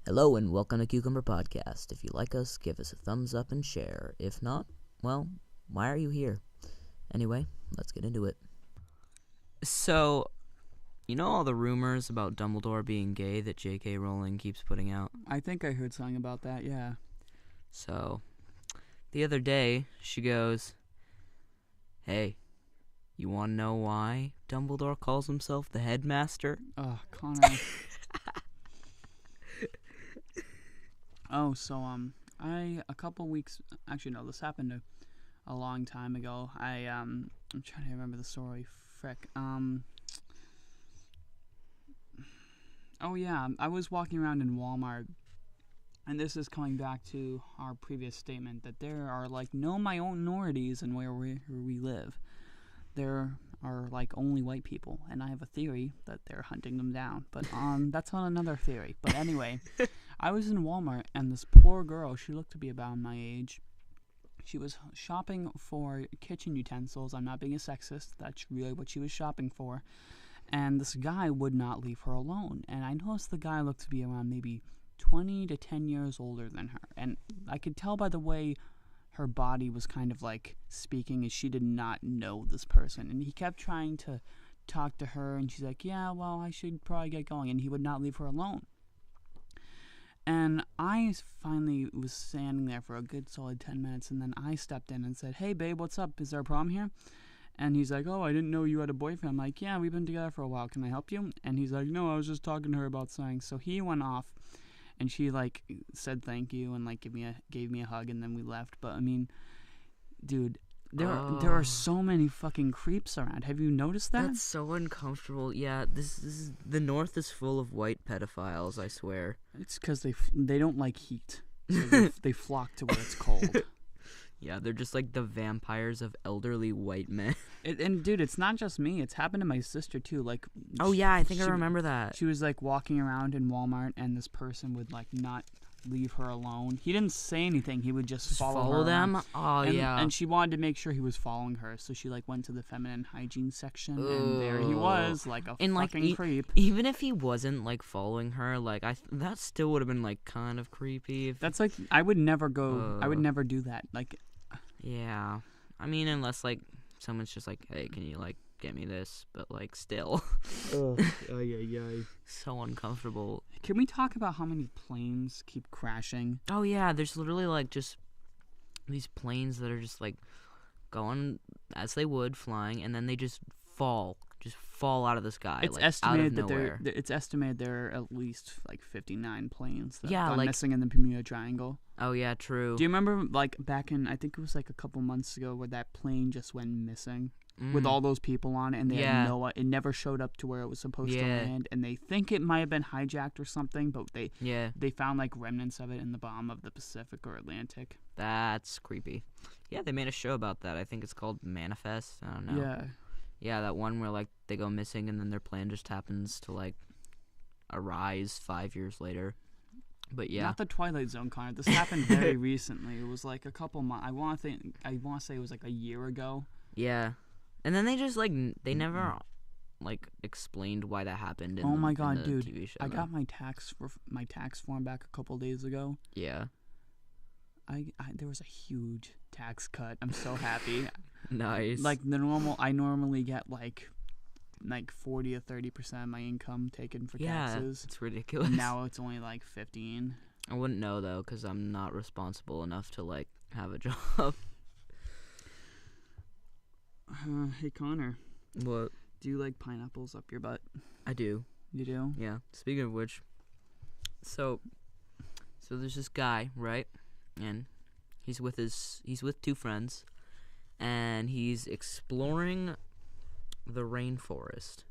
Hello and welcome to Cucumber Podcast. If you like us, give us a thumbs up and share. If not, well, why are you here? Anyway, let's get into it. So, you know all the rumors about Dumbledore being gay that J.K. Rowling keeps putting out? I think I heard something about that, yeah. So, the other day, she goes, "Hey, you want to know why Dumbledore calls himself the headmaster?" Oh, Connor. A couple weeks, actually no, this happened a long time ago. I'm trying to remember the story, frick. I was walking around in Walmart, and this is coming back to our previous statement that there are, no minorities in where we live. There are, only white people, and I have a theory that they're hunting them down, but that's on another theory. But anyway, I was in Walmart, and this poor girl, she looked to be about my age. She was shopping for kitchen utensils. I'm not being a sexist. That's really what she was shopping for. And this guy would not leave her alone. And I noticed the guy looked to be around maybe 20 to 10 years older than her. And I could tell by the way her body was kind of speaking, as she did not know this person. And he kept trying to talk to her, and she's like, yeah, well, I should probably get going. And he would not leave her alone. And I finally was standing there for a good solid 10 minutes, and then I stepped in and said, hey, babe, what's up? Is there a problem here? And he's like, oh, I didn't know you had a boyfriend. I'm like, yeah, we've been together for a while. Can I help you? And he's like, no, I was just talking to her about something. So he went off, and she, said thank you and, gave me a hug, and then we left. But, I mean, dude, there are so many fucking creeps around. Have you noticed that? That's so uncomfortable. Yeah, this is the North is full of white pedophiles, I swear. It's because they don't like heat. So they flock to where it's cold. Yeah, they're just like the vampires of elderly white men. And dude, it's not just me. It's happened to my sister too. Oh yeah, I think I remember that. She was walking around in Walmart, and this person would not leave her alone. He didn't say anything. He would just follow them. Around. Oh yeah. And she wanted to make sure he was following her, so she went to the feminine hygiene section, and there he was, fucking creep. Even if he wasn't following her, that still would have been kind of creepy. That's I would never go. I would never do that. Yeah, I mean, unless someone's just hey, can you get me this? But still. So uncomfortable. Can we talk about how many planes keep crashing? Oh yeah, there's literally just these planes that are just going as they would flying, and then they just fall out of the sky. It's estimated that it's estimated there are at least 59 planes that are missing in the Bermuda Triangle. Oh yeah, true. Do you remember back in, I think it was a couple months ago, where that plane just went missing with all those people on it, and they had it never showed up to where it was supposed to land, and they think it might have been hijacked or something, but they found remnants of it in the bottom of the Pacific or Atlantic. That's creepy. Yeah, they made a show about that. I think it's called Manifest. I don't know. Yeah. Yeah, that one where they go missing and then their plane just happens to arise 5 years later. But yeah, not the Twilight Zone, Connor. This happened very recently. It was a couple months. I want to say it was a year ago. Yeah, and then they just they never explained why that happened. Oh my god, dude! TV show, I got my tax form back a couple days ago. Yeah. There was a huge tax cut. I'm so happy. Nice. I normally get 40 or 30% of my income taken for taxes. Yeah, it's ridiculous. Now it's only 15. I wouldn't know though, because I'm not responsible enough to have a job. Hey Connor. What? Do you like pineapples up your butt? I do. You do? Yeah. Speaking of which, so there's this guy, right? And he's with two friends, and he's exploring the rainforest.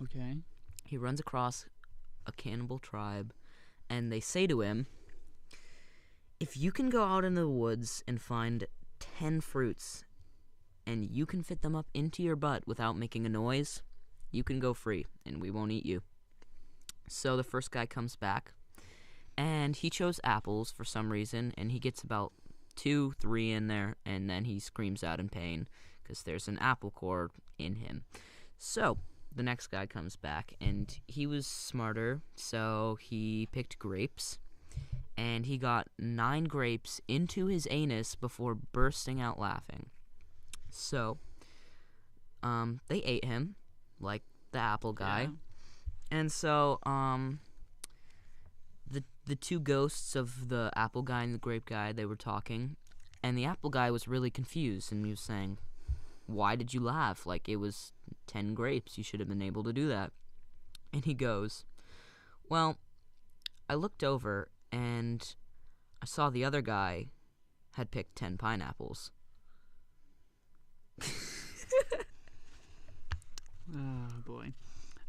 Okay. He runs across a cannibal tribe, and they say to him, if you can go out into the woods and find 10 fruits, and you can fit them up into your butt without making a noise, you can go free, and we won't eat you. So the first guy comes back, and he chose apples for some reason, and he gets about 2-3 in there, and then he screams out in pain because there's an apple core in him. So the next guy comes back, and he was smarter, so he picked grapes, and he got 9 grapes into his anus before bursting out laughing. So, they ate him, like the apple guy. Yeah. And so, the two ghosts of the apple guy and the grape guy, they were talking, and the apple guy was really confused, and he was saying, "Why did you laugh? Like, it was 10 grapes. You should have been able to do that." And he goes, "Well, I looked over, and I saw the other guy had picked 10 pineapples." Oh, boy.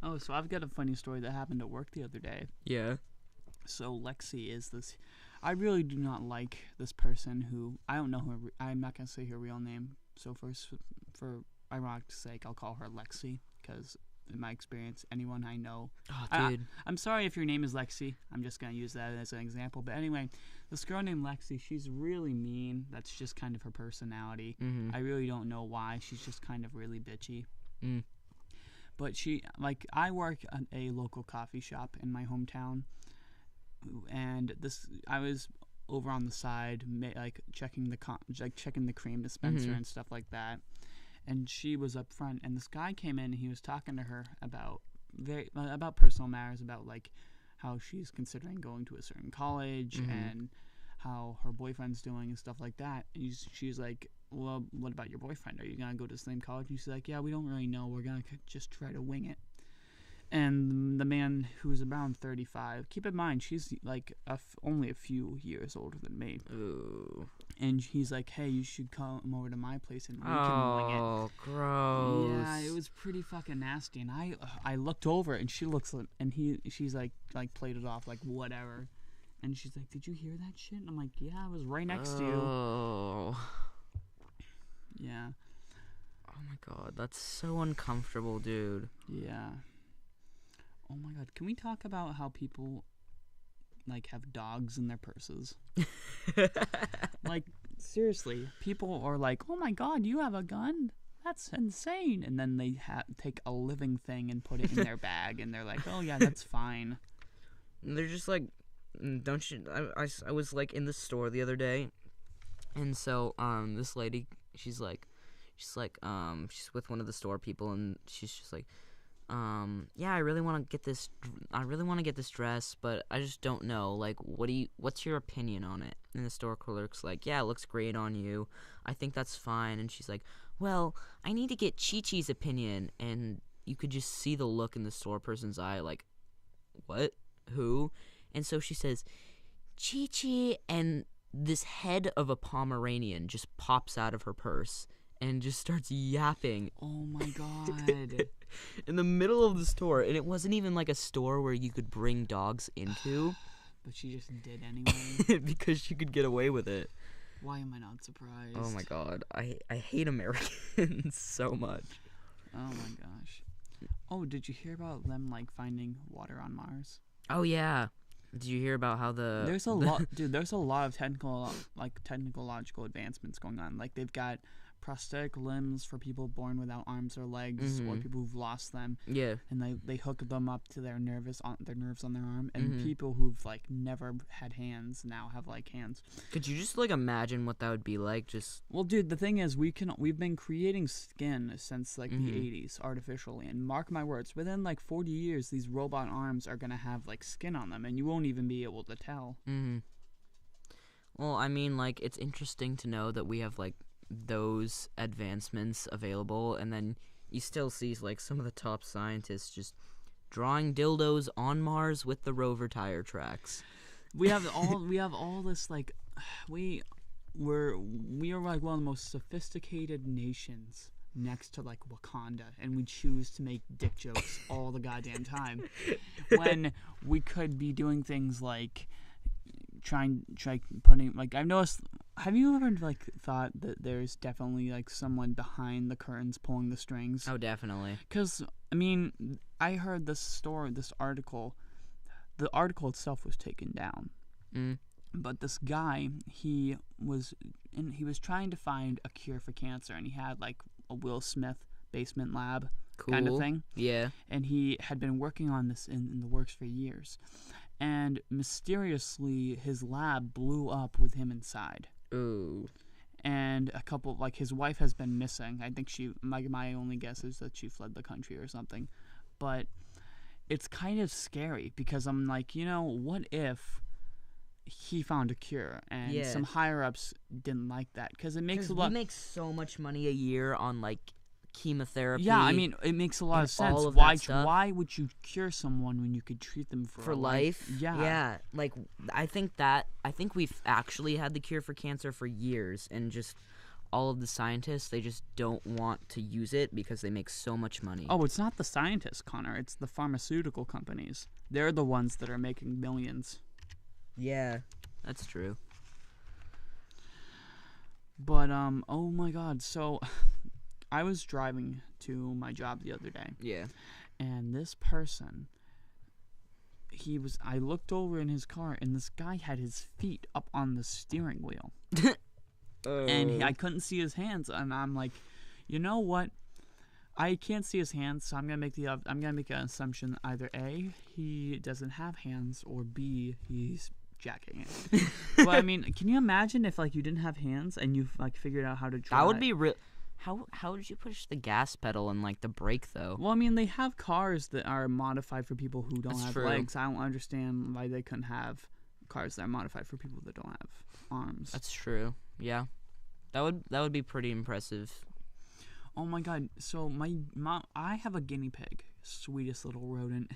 Oh, so I've got a funny story that happened at work the other day. Yeah. So Lexi is this. I really do not like this person who I don't know her. I'm not gonna say her real name. So for ironic sake, I'll call her Lexi because in my experience, anyone I know. Oh, dude. I'm sorry if your name is Lexi. I'm just gonna use that as an example. But anyway, this girl named Lexi, she's really mean. That's just kind of her personality. Mm-hmm. I really don't know why. She's just kind of really bitchy. Mm. But I work at a local coffee shop in my hometown. And I was over on the side, checking the cream dispenser Mhm. and stuff like that. And she was up front, and this guy came in, and he was talking to her about personal matters, about like how she's considering going to a certain college Mhm. and how her boyfriend's doing and stuff like that. And she's like, "Well, what about your boyfriend? Are you gonna go to the same college?" And she's like, "Yeah, we don't really know. We're gonna just try to wing it." And the man, who's around 35, keep in mind, she's like only a few years older than me. Ooh. And he's like, "Hey, you should come over to my place and we can wing it." Oh, gross. Yeah, it was pretty fucking nasty. And I looked over, and she looks, and she's like played it off like whatever. And she's like, "Did you hear that shit?" And I'm like, "Yeah, I was right next to you." Oh. Yeah. Oh my god, that's so uncomfortable, dude. Yeah. Oh my god, can we talk about how people like have dogs in their purses? Like, seriously, people are like, "Oh my god, you have a gun? That's insane." And then they take a living thing and put it in their bag, and they're like, "Oh yeah, that's fine." And they're just like, don't you? I was like in the store the other day, and so this lady, she's with one of the store people, and she's just like, yeah, I really want to get this dress, but I just don't know, like, what's your opinion on it? And the store clerk's like, "Yeah, it looks great on you. I think that's fine." And she's like, "Well, I need to get Chi-Chi's opinion." And you could just see the look in the store person's eye, like, what? Who? And so she says, "Chi-Chi," and this head of a Pomeranian just pops out of her purse and just starts yapping. Oh my god. In the middle of the store, and it wasn't even like a store where you could bring dogs into. But she just did anyway. Because she could get away with it. Why am I not surprised? Oh my god, I hate Americans so much. Oh my gosh. Oh, did you hear about them like finding water on Mars? Oh yeah. Did you hear about how There's a lot, dude. There's a lot of technological advancements going on. Like they've got prosthetic limbs for people born without arms or legs, or people who've lost them. Yeah. And they hook them up to their nerves on their arm. And people who've like never had hands now have like hands. Could you just like imagine what that would be like? Just Well, dude, the thing is, we've been creating skin since like the 80s artificially, and mark my words, within like 40 years, these robot arms are gonna have like skin on them, and you won't even be able to tell. Well, I mean, like, it's interesting to know that we have like those advancements available, and then you still see like some of the top scientists just drawing dildos on Mars with the rover tire tracks. We have all this like we are like one of the most sophisticated nations next to like Wakanda, and we choose to make dick jokes all the goddamn time when we could be doing things like putting like I've noticed. Have you ever like thought that there's definitely like someone behind the curtains pulling the strings? Oh, definitely. Because I mean, I heard this article. The article itself was taken down, but this guy he was trying to find a cure for cancer, and he had like a Will Smith basement lab kind of thing. Yeah. And he had been working on this in the works for years. and mysteriously his lab blew up with him inside. Ooh. And a couple, like, his wife has been missing. I think my only guess is that she fled the country or something. But it's kind of scary because I'm like, what if he found a cure and some higher ups didn't like that? Because it makes a lot. We make so much money a year on like chemotherapy. Yeah, I mean, it makes a lot of sense. all of Why? that stuff. Why would you cure someone when you could treat them for life? Yeah. Yeah. Like I think we've actually had the cure for cancer for years, and just all of the scientists, they just don't want to use it because they make so much money. Oh, it's not the scientists, Connor. It's the pharmaceutical companies. They're the ones that are making millions. Yeah, that's true. But oh my God. So I was driving to my job the other day. Yeah. And this person, I looked over in his car, and this guy had his feet up on the steering wheel. And I couldn't see his hands, and I'm like, you know what? I can't see his hands, so I'm gonna make an assumption: either A, he doesn't have hands, or B, he's jacking it. But I mean, can you imagine if like you didn't have hands and you like figured out how to drive? That would be real. How did you push the gas pedal and like the brake though? Well, I mean, they have cars that are modified for people who don't That's have true. legs. I don't understand why they couldn't have cars that are modified for people that don't have arms. That's true. Yeah, that would be pretty impressive. Oh my God! So my mom, I have a guinea pig, sweetest little rodent,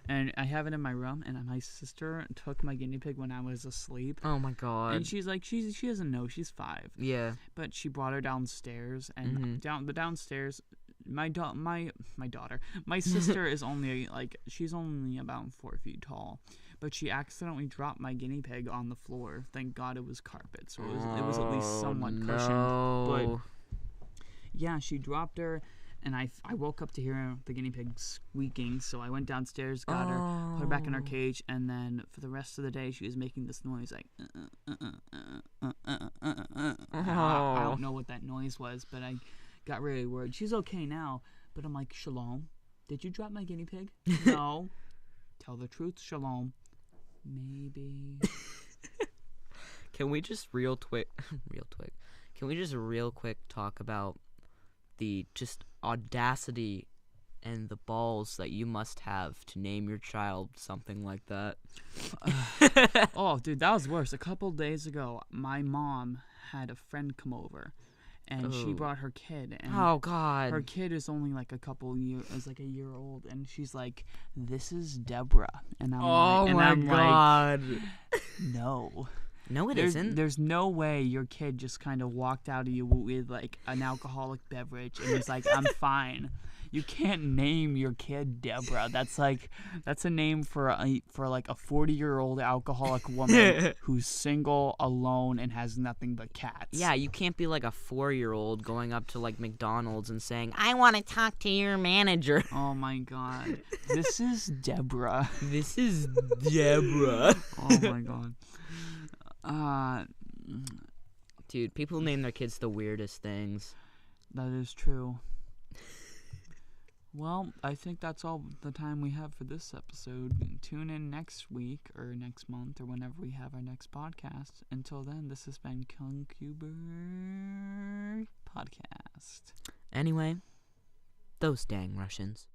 and I have it in my room. And my sister took my guinea pig when I was asleep. Oh my God! And she's like, she doesn't know, she's 5. Yeah. But she brought her downstairs, and downstairs, my daughter, my sister is only like, she's only about 4 feet tall, but she accidentally dropped my guinea pig on the floor. Thank God it was carpet, so it was at least somewhat cushioned. But yeah, she dropped her, and I woke up to hear the guinea pig squeaking, so I went downstairs, got her, put her back in her cage, and then for the rest of the day, she was making this noise like, I don't know what that noise was, but I got really worried. She's okay now, but I'm like, Shalom, did you drop my guinea pig? No. Tell the truth, Shalom. Maybe. Can we just real quick talk about the just audacity and the balls that you must have to name your child something like that? Oh, dude, that was worse. A couple days ago, my mom had a friend come over, and she brought her kid. And oh God! Her kid is only like a year old, and she's like, "This is Deborah," and I'm like, no. No, it isn't. There's no way your kid just kind of walked out of you with like an alcoholic beverage and was like, "I'm fine." You can't name your kid Deborah. That's a name for like a 40-year-old alcoholic woman who's single, alone, and has nothing but cats. Yeah, you can't be like a 4-year-old going up to like McDonald's and saying, "I want to talk to your manager." Oh my God, this is Deborah. This is Deborah. Oh my God. Dude, people name their kids the weirdest things. That is true. Well, I think that's all the time we have for this episode. Tune in next week or next month or whenever we have our next podcast. Until then, this has been Concuber Podcast. Anyway, those dang Russians.